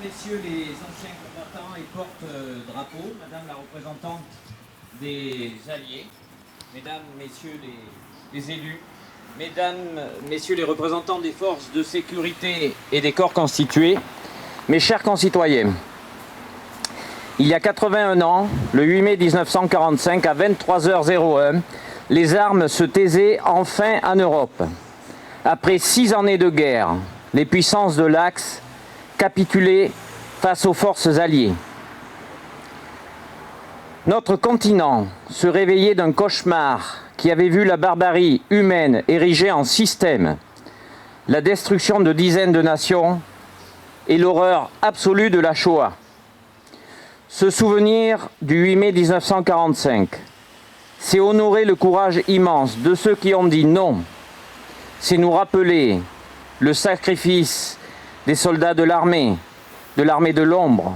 Messieurs les anciens combattants et porte-drapeaux, Madame la représentante des Alliés, Mesdames, Messieurs les élus, Mesdames, Messieurs les représentants des forces de sécurité et des corps constitués, mes chers concitoyens, il y a 81 ans, le 8 mai 1945, à 23h01, les armes se taisaient enfin en Europe. Après 6 années de guerre, les puissances de l'Axe capitulaient face aux forces alliées. Notre continent se réveillait d'un cauchemar qui avait vu la barbarie humaine érigée en système, la destruction de dizaines de nations et l'horreur absolue de la Shoah. Se souvenir du 8 mai 1945, c'est honorer le courage immense de ceux qui ont dit non. C'est nous rappeler le sacrifice des soldats de l'armée de l'ombre,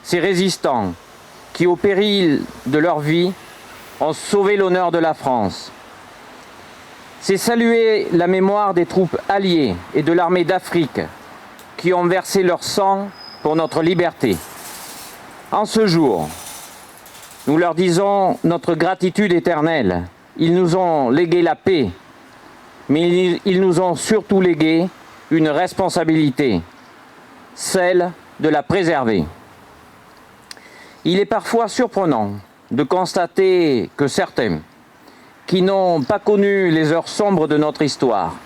ces résistants qui, au péril de leur vie, ont sauvé l'honneur de la France. C'est saluer la mémoire des troupes alliées et de l'armée d'Afrique qui ont versé leur sang pour notre liberté. En ce jour, nous leur disons notre gratitude éternelle. Ils nous ont légué la paix, mais ils nous ont surtout légué une responsabilité, celle de la préserver. Il est parfois surprenant de constater que certains, qui n'ont pas connu les heures sombres de notre histoire,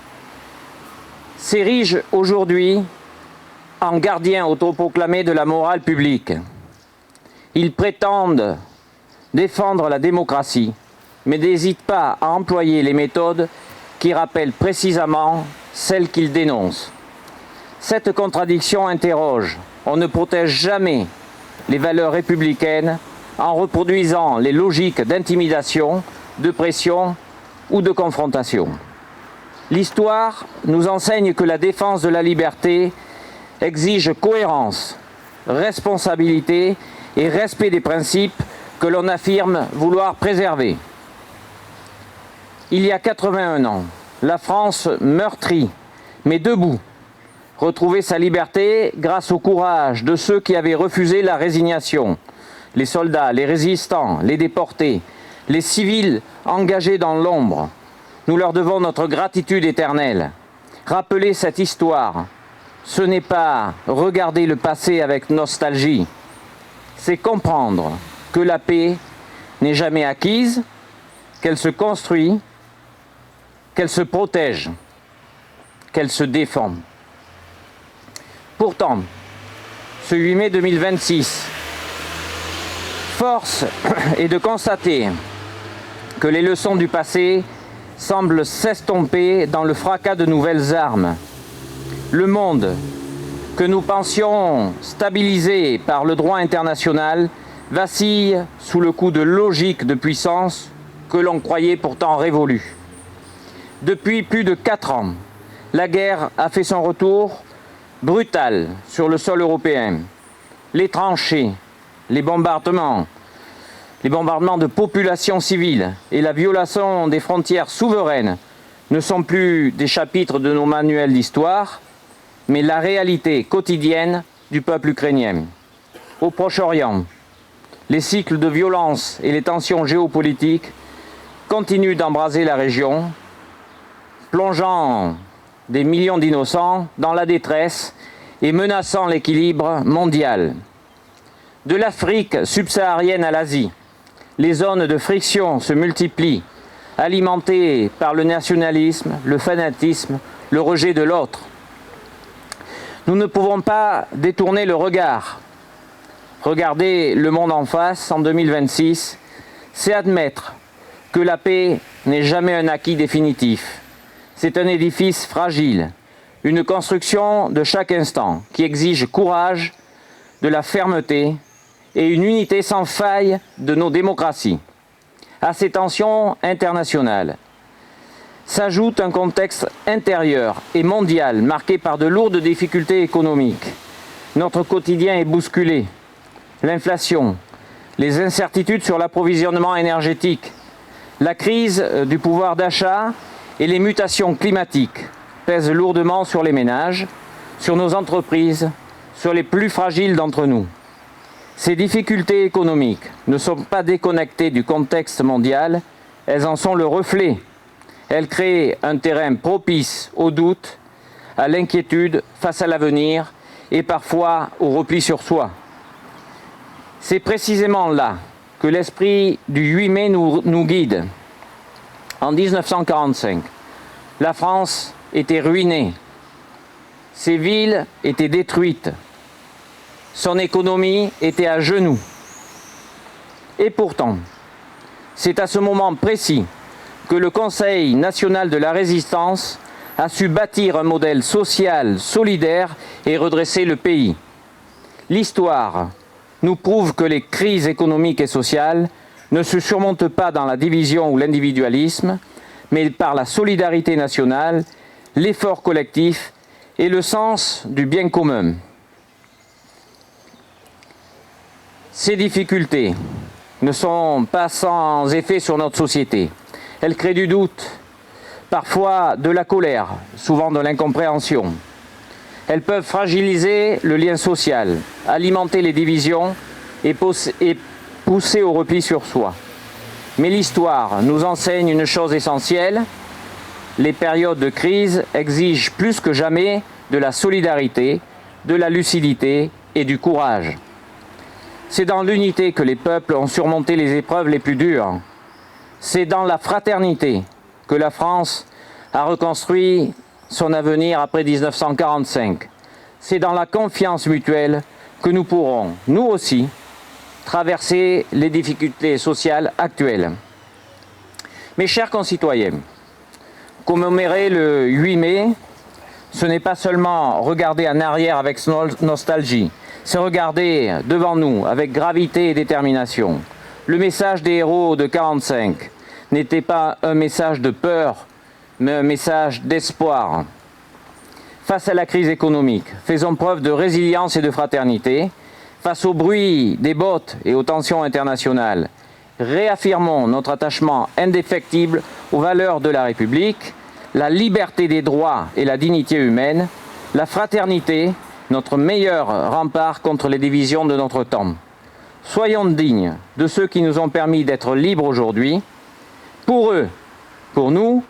s'érigent aujourd'hui en gardiens autoproclamés de la morale publique. Ils prétendent défendre la démocratie, mais n'hésitent pas à employer les méthodes qui rappellent précisément celles qu'ils dénoncent. Cette contradiction interroge. On ne protège jamais les valeurs républicaines en reproduisant les logiques d'intimidation, de pression ou de confrontation. L'histoire nous enseigne que la défense de la liberté exige cohérence, responsabilité et respect des principes que l'on affirme vouloir préserver. Il y a 81 ans, la France meurtrie, mais debout, retrouvait sa liberté grâce au courage de ceux qui avaient refusé la résignation. Les soldats, les résistants, les déportés, les civils engagés dans l'ombre. Nous leur devons notre gratitude éternelle. Rappeler cette histoire, ce n'est pas regarder le passé avec nostalgie, c'est comprendre que la paix n'est jamais acquise, qu'elle se construit, qu'elle se protège, qu'elle se défend. Pourtant, ce 8 mai 2026, force est de constater que les leçons du passé semblent s'estomper dans le fracas de nouvelles armes. Le monde, que nous pensions stabilisé par le droit international, vacille sous le coup de logiques de puissance que l'on croyait pourtant révolues. Depuis plus de 4 ans, la guerre a fait son retour brutal sur le sol européen. Les tranchées, les bombardements de populations civiles et la violation des frontières souveraines ne sont plus des chapitres de nos manuels d'histoire, mais la réalité quotidienne du peuple ukrainien. Au Proche-Orient, les cycles de violence et les tensions géopolitiques continuent d'embraser la région, plongeant des millions d'innocents dans la détresse et menaçant l'équilibre mondial. De l'Afrique subsaharienne à l'Asie, les zones de friction se multiplient, alimentées par le nationalisme, le fanatisme, le rejet de l'autre. Nous ne pouvons pas détourner le regard. Regarder le monde en face en 2026, c'est admettre que la paix n'est jamais un acquis définitif. C'est un édifice fragile, une construction de chaque instant qui exige courage, de la fermeté et une unité sans faille de nos démocraties. À ces tensions internationales s'ajoute un contexte intérieur et mondial marqué par de lourdes difficultés économiques. Notre quotidien est bousculé. L'inflation, les incertitudes sur l'approvisionnement énergétique, la crise du pouvoir d'achat et les mutations climatiques pèsent lourdement sur les ménages, sur nos entreprises sur les plus fragiles d'entre nous. Ces difficultés économiques ne sont pas déconnectées du contexte mondial, elles en sont le reflet. Elles créent un terrain propice au doute, à l'inquiétude face à l'avenir et parfois au repli sur soi. C'est précisément là que l'esprit du 8 mai nous guide. En 1945, la France était ruinée, ses villes étaient détruites, son économie était à genoux. Et pourtant, c'est à ce moment précis que le Conseil national de la résistance a su bâtir un modèle social, solidaire et redresser le pays. L'histoire nous prouve que les crises économiques et sociales ne se surmontent pas dans la division ou l'individualisme, mais par la solidarité nationale, l'effort collectif et le sens du bien commun. Ces difficultés ne sont pas sans effet sur notre société. Elles créent du doute, parfois de la colère, souvent de l'incompréhension. Elles peuvent fragiliser le lien social, alimenter les divisions et pousser au repli sur soi. Mais l'histoire nous enseigne une chose essentielle, les périodes de crise exigent plus que jamais de la solidarité, de la lucidité et du courage. C'est dans l'unité que les peuples ont surmonté les épreuves les plus dures. C'est dans la fraternité que la France a reconstruit son avenir après 1945. C'est dans la confiance mutuelle que nous pourrons, nous aussi, traverser les difficultés sociales actuelles. Mes chers concitoyens, commémorer le 8 mai, ce n'est pas seulement regarder en arrière avec nostalgie, c'est regarder devant nous avec gravité et détermination. Le message des héros de 1945 n'était pas un message de peur, mais un message d'espoir. Face à la crise économique, faisons preuve de résilience et de fraternité. Face au bruit des bottes et aux tensions internationales, réaffirmons notre attachement indéfectible aux valeurs de la République, la liberté des droits et la dignité humaine, la fraternité, notre meilleur rempart contre les divisions de notre temps. Soyons dignes de ceux qui nous ont permis d'être libres aujourd'hui. Pour eux, pour nous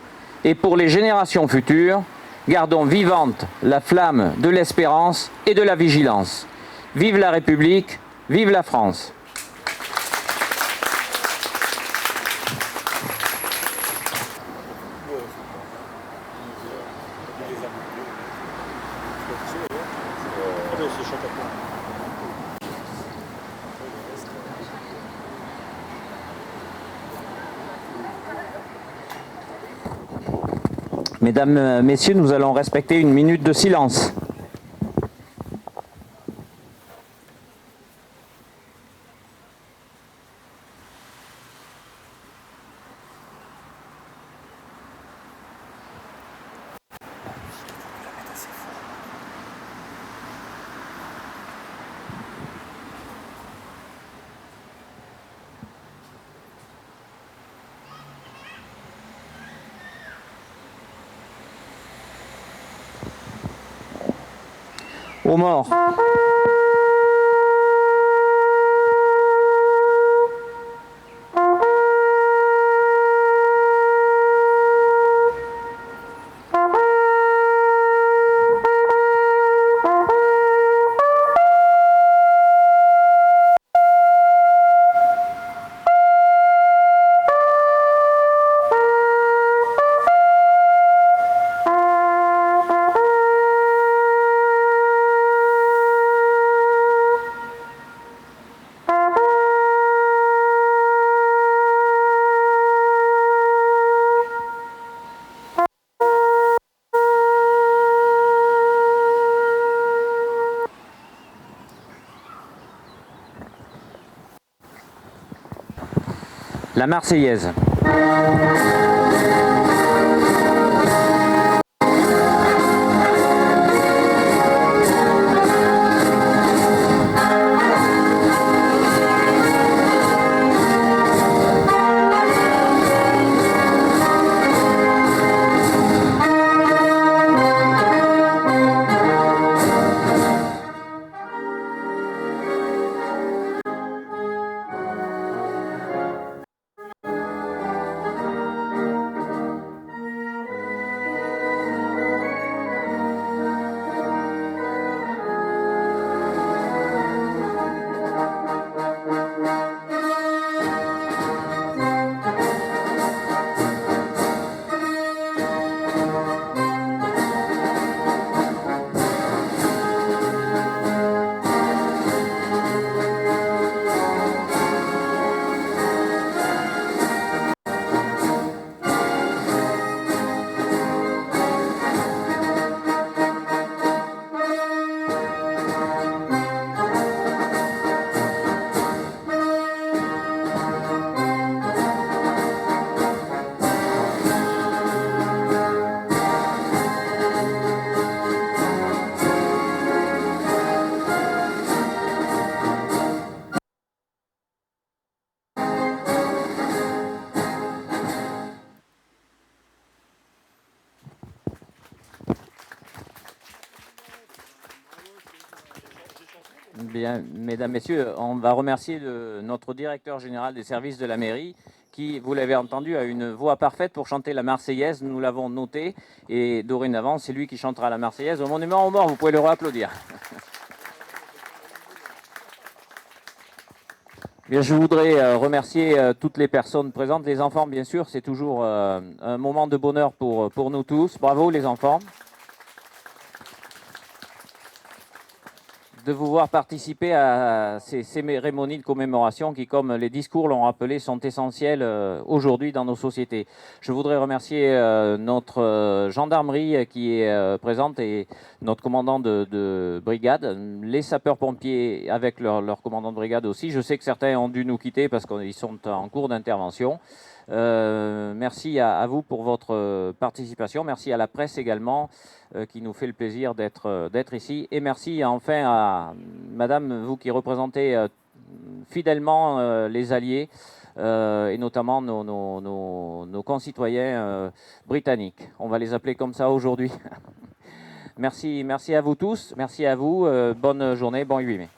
et pour les générations futures, gardons vivante la flamme de l'espérance et de la vigilance. Vive la République, vive la France. Mesdames, Messieurs, nous allons respecter une minute de silence. Aux morts. La Marseillaise. Bien, mesdames, messieurs, on va remercier notre directeur général des services de la mairie qui, vous l'avez entendu, a une voix parfaite pour chanter la Marseillaise. Nous l'avons noté et dorénavant, c'est lui qui chantera la Marseillaise au Monument aux Morts. Vous pouvez le applaudir. Bien, je voudrais remercier toutes les personnes présentes, les enfants bien sûr, c'est toujours un moment de bonheur pour nous tous. Bravo les enfants. De vous voir participer à ces cérémonies de commémoration qui, comme les discours l'ont rappelé, sont essentielles aujourd'hui dans nos sociétés. Je voudrais remercier notre gendarmerie qui est présente et notre commandant de brigade, les sapeurs-pompiers avec leur commandant de brigade aussi. Je sais que certains ont dû nous quitter parce qu'ils sont en cours d'intervention. Merci à vous pour votre participation. Merci à la presse également qui nous fait le plaisir d'être ici. Et merci enfin à Madame, vous qui représentez fidèlement les alliés et notamment nos concitoyens britanniques. On va les appeler comme ça aujourd'hui. Merci à vous tous. Merci à vous. Bonne journée, bon 8 mai.